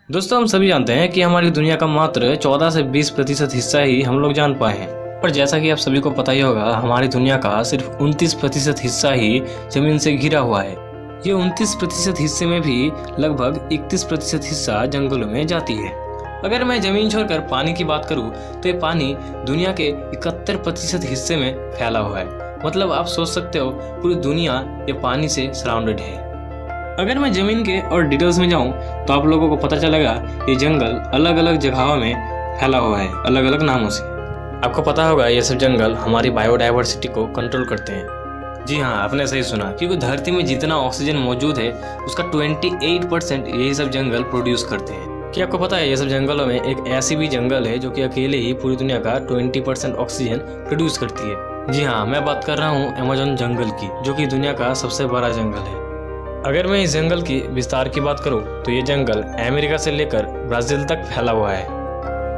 दोस्तों, हम सभी जानते हैं कि हमारी दुनिया का मात्र 14 से 20% हिस्सा ही हम लोग जान पाए हैं। पर जैसा कि आप सभी को पता ही होगा, हमारी दुनिया का सिर्फ 29% हिस्सा ही जमीन से घिरा हुआ है। ये 29% हिस्से में भी लगभग 31% हिस्सा जंगलों में जाती है। अगर मैं जमीन छोड़कर पानी की बात करूं तो ये पानी दुनिया के 71% हिस्से में फैला हुआ है। मतलब आप सोच सकते हो पूरी दुनिया ये पानी से सराउंडेड है। अगर मैं जमीन के और डिटेल्स में जाऊं तो आप लोगों को पता चलेगा ये जंगल अलग अलग जगहों में फैला हुआ है, अलग अलग नामों से। आपको पता होगा ये सब जंगल हमारी बायोडाइवर्सिटी को कंट्रोल करते हैं। जी हाँ, आपने सही सुना, क्योंकि धरती में जितना ऑक्सीजन मौजूद है उसका 28% यही सब जंगल प्रोड्यूस करते हैं। क्या आपको पता है ये सब जंगलों में एक ऐसी भी जंगल है जो कि अकेले ही पूरी दुनिया का 20% ऑक्सीजन प्रोड्यूस करती है। जी हाँ, मैं बात कर रहा हूँ अमेज़न जंगल की, जो कि दुनिया का सबसे बड़ा जंगल है। अगर मैं इस जंगल की विस्तार की बात करूं तो ये जंगल अमेरिका से लेकर ब्राजील तक फैला हुआ है।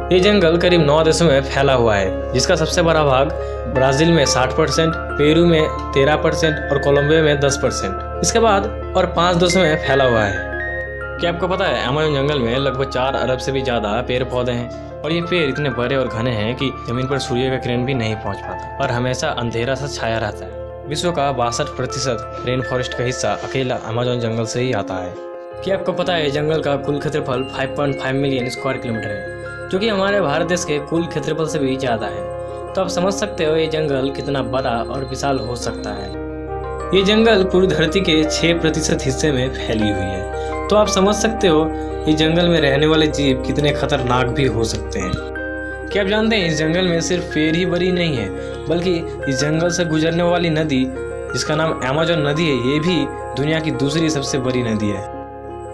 ये जंगल करीब 9 देशों में फैला हुआ है, जिसका सबसे बड़ा भाग ब्राजील में 60%, पेरू में 13% और कोलंबिया में 10%। इसके बाद और 5 देशों में फैला हुआ है। क्या आपको पता है अमेज़न जंगल में लगभग 4 अरब से भी ज़्यादा पेड़ पौधे हैं, और ये पेड़ इतने बड़े और घने हैं कि जमीन पर सूर्य का किरण भी नहीं पहुँच पाता और हमेशा अंधेरा सा छाया रहता है। विश्व का 62% रेन फॉरेस्ट का हिस्सा अकेला अमेज़न जंगल से ही आता है। क्या आपको पता है जंगल का कुल क्षेत्रफल 5.5 मिलियन स्क्वायर किलोमीटर है, जो कि हमारे भारत देश के कुल क्षेत्रफल से भी ज़्यादा है। तो आप समझ सकते हो ये जंगल कितना बड़ा और विशाल हो सकता है। ये जंगल पूरी धरती के 6% हिस्से में फैली हुई है। तो आप समझ सकते हो ये जंगल में रहने वाले जीव कितने खतरनाक भी हो सकते हैं। क्या आप जानते हैं इस जंगल में सिर्फ पेड़ ही बड़ी नहीं है, बल्कि इस जंगल से गुजरने वाली नदी, जिसका नाम अमेज़न नदी है, ये भी दुनिया की दूसरी सबसे बड़ी नदी है।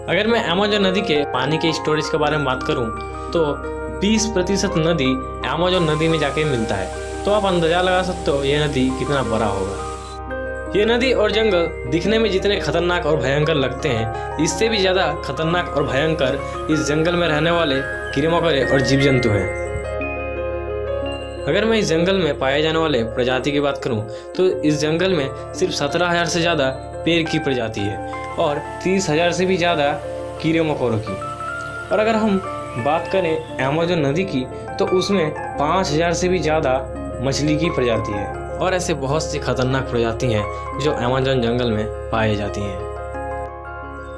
अगर मैं अमेज़न नदी के पानी के स्टोरेज के बारे में बात करूं तो 20% नदी अमेज़न नदी में जाके मिलता है। तो आप अंदाजा लगा सकते हो ये नदी कितना बड़ा होगा। ये नदी और जंगल दिखने में जितने खतरनाक और भयंकर लगते हैं, इससे भी ज़्यादा खतरनाक और भयंकर इस जंगल में रहने वाले कीड़े मकोड़े और जीव जंतु हैं। अगर मैं इस जंगल में पाए जाने वाले प्रजाति की बात करूं तो इस जंगल में सिर्फ 17,000 से ज़्यादा पेड़ की प्रजाति है और 30,000 से भी ज़्यादा कीड़े मकोड़ों की। और अगर हम बात करें अमेज़न नदी की तो उसमें 5,000 से भी ज़्यादा मछली की प्रजाति है। और ऐसे बहुत सी खतरनाक प्रजाति हैं जो अमेज़न जंगल में पाई जाती हैं।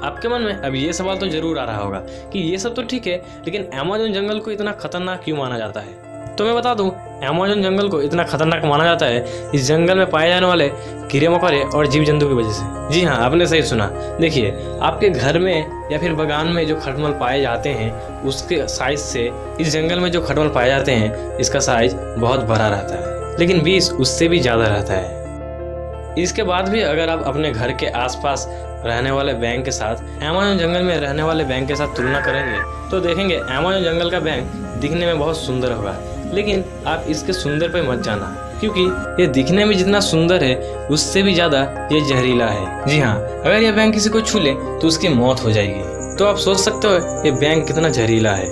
आपके मन में अब ये सवाल तो जरूर आ रहा होगा कि ये सब तो ठीक है, लेकिन अमेज़न जंगल को इतना खतरनाक क्यों माना जाता है? तो मैं बता दूं, अमेज़न जंगल को इतना खतरनाक माना जाता है इस जंगल में पाए जाने वाले कीड़े मकोड़े और जीव जंतु की वजह से। जी हाँ, आपने सही सुना। देखिए, आपके घर में या फिर बागान में जो खटमल पाए जाते हैं उसके साइज से इस जंगल में जो खटमल पाए जाते हैं इसका साइज बहुत बड़ा रहता है, लेकिन 20 उससे भी ज़्यादा रहता है। इसके बाद भी अगर आप अपने घर के आसपास रहने वाले बैंक के साथ अमेज़न जंगल में रहने वाले बैंक के साथ तुलना करेंगे तो देखेंगे अमेज़न जंगल का बैंक दिखने में बहुत सुंदर होगा, लेकिन आप इसके सुंदर पे मत जाना, क्योंकि ये दिखने में जितना सुंदर है उससे भी ज़्यादा ये जहरीला है। जी हाँ, अगर ये बैंक किसी को छू ले तो उसकी मौत हो जाएगी। तो आप सोच सकते हो ये बैंक कितना जहरीला है।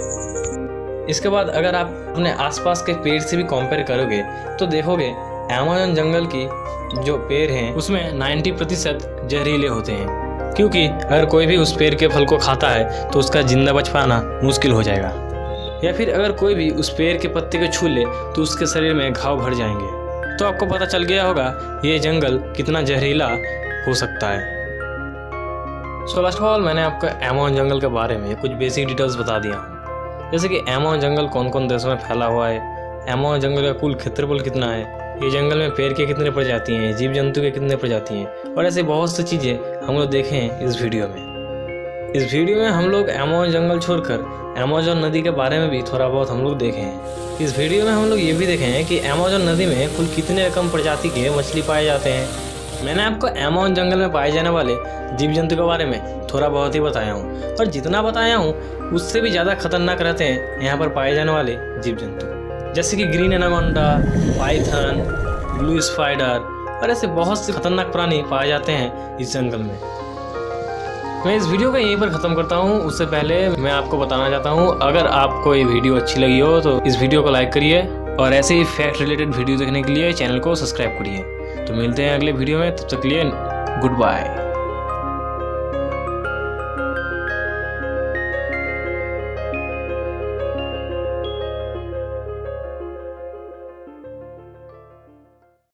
इसके बाद अगर आप अपने आसपास के पेड़ से भी कंपेयर करोगे तो देखोगे अमेज़न जंगल की जो पेड़ हैं उसमें 90% जहरीले होते हैं, क्योंकि अगर कोई भी उस पेड़ के फल को खाता है तो उसका जिंदा बच पाना मुश्किल हो जाएगा। या फिर अगर कोई भी उस पेड़ के पत्ते को छू ले तो उसके शरीर में घाव भर जाएंगे। तो आपको पता चल गया होगा ये जंगल कितना जहरीला हो सकता है। सो लास्ट ऑफ ऑल, मैंने आपको अमेज़न जंगल के बारे में कुछ बेसिक डिटेल्स बता दिया हूँ, जैसे कि अमेज़न जंगल कौन कौन देशों में फैला हुआ है, अमेज़न जंगल का कुल क्षेत्रफल कितना है, ये जंगल में पेड़ के कितने प्रजाति हैं, जीव जंतु के कितने प्रजाति हैं, और ऐसे बहुत सी चीज़ें हम लोग देखे हैं इस वीडियो में। इस वीडियो में हम लोग अमेज़न जंगल छोड़कर अमेज़न नदी के बारे में भी थोड़ा बहुत हम लोग देखे हैं। इस वीडियो में हम लोग ये भी देखे हैं कि अमेज़न नदी में कुल कितने रकम प्रजाति के मछली पाए जाते हैं। मैंने आपको अमेज़न जंगल में पाए जाने वाले जीव जंतु के बारे में थोड़ा बहुत ही बताया हूँ, और जितना बताया हूँ उससे भी ज़्यादा खतरनाक रहते हैं यहाँ पर पाए जाने वाले जीव जंतु, जैसे कि green anaconda, Python, blue spider और ऐसे बहुत से खतरनाक प्राणी पाए जाते हैं इस जंगल में। मैं इस वीडियो को यहीं पर ख़त्म करता हूँ। उससे पहले मैं आपको बताना चाहता हूँ, अगर आपको ये वीडियो अच्छी लगी हो तो इस वीडियो को लाइक करिए, और ऐसे ही फैक्ट रिलेटेड वीडियो देखने के लिए चैनल को सब्सक्राइब करिए। तो मिलते हैं अगले वीडियो में, तब तक के लिए गुड बाय।